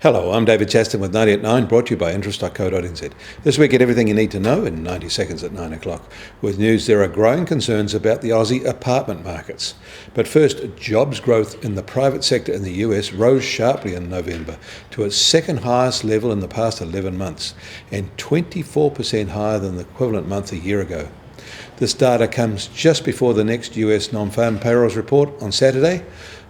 Hello, I'm David Chaston with 90 at 9, brought to you by interest.co.nz. This week, get everything you need to know in 90 seconds at 9 o'clock. With news, there are growing concerns about the Aussie apartment markets. But first, jobs growth in the private sector in the US rose sharply in November to its second highest level in the past 11 months, and 24% higher than the equivalent month a year ago. This data comes just before the next US non-farm payrolls report on Saturday.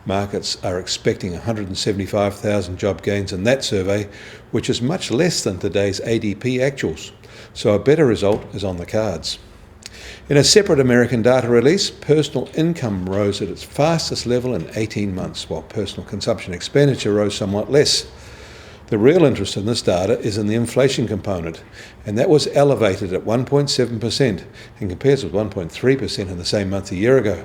Markets are expecting 175,000 job gains in that survey, which is much less than today's ADP actuals, so a better result is on the cards. In a separate American data release, personal income rose at its fastest level in 18 months, while personal consumption expenditure rose somewhat less. The real interest in this data is in the inflation component, and that was elevated at 1.7% and compares with 1.3% in the same month a year ago.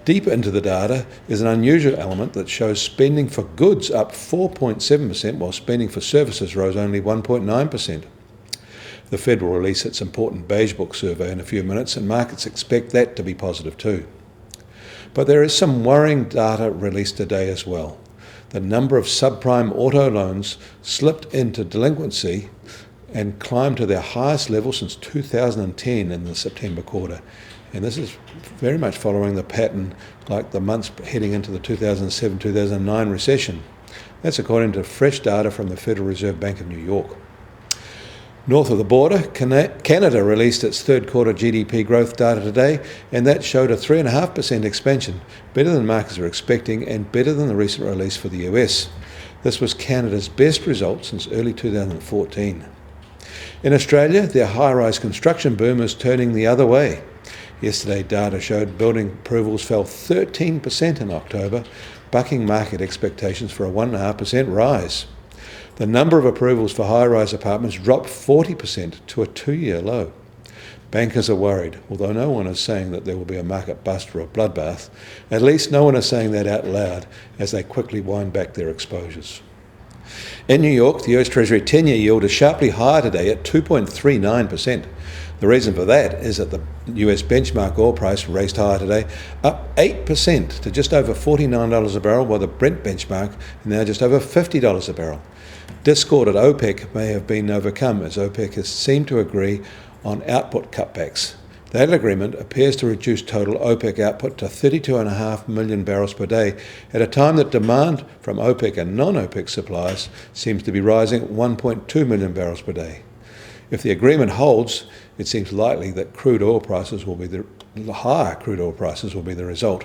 Deeper into the data is an unusual element that shows spending for goods up 4.7%, while spending for services rose only 1.9%. The Fed will release its important Beige Book survey in a few minutes, and markets expect that to be positive too. But there is some worrying data released today as well. The number of subprime auto loans slipped into delinquency and climbed to their highest level since 2010 in the September quarter. And this is very much following the pattern like the months heading into the 2007-2009 recession. That's according to fresh data from the Federal Reserve Bank of New York. North of the border, Canada released its third quarter GDP growth data today, and that showed a 3.5% expansion, better than markets were expecting and better than the recent release for the US. This was Canada's best result since early 2014. In Australia, their high-rise construction boom is turning the other way. Yesterday, data showed building approvals fell 13% in October, bucking market expectations for a 1.5% rise. The number of approvals for high-rise apartments dropped 40% to a two-year low. Bankers are worried, although no one is saying that there will be a market bust or a bloodbath. At least no one is saying that out loud as they quickly wind back their exposures. In New York, the US Treasury 10-year yield is sharply higher today at 2.39%. The reason for that is that the US benchmark oil price raced higher today, up 8% to just over $49 a barrel, while the Brent benchmark is now just over $50 a barrel. Discord at OPEC may have been overcome as OPEC has seemed to agree on output cutbacks. That agreement appears to reduce total OPEC output to 32.5 million barrels per day at a time that demand from OPEC and non-OPEC suppliers seems to be rising at 1.2 million barrels per day. If the agreement holds, it seems likely that higher crude oil prices will be the result.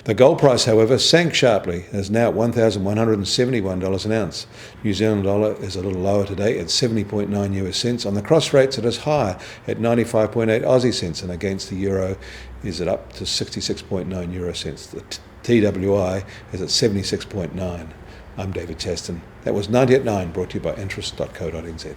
The gold price, however, sank sharply and is now at $1,171 an ounce. New Zealand dollar is a little lower today at 70.9 US cents. On the cross rates, it is higher at 95.8 Aussie cents, and against the euro is it up to 66.9 euro cents. The TWI is at 76.9. I'm David Chaston. That was 90 at 9, brought to you by interest.co.nz.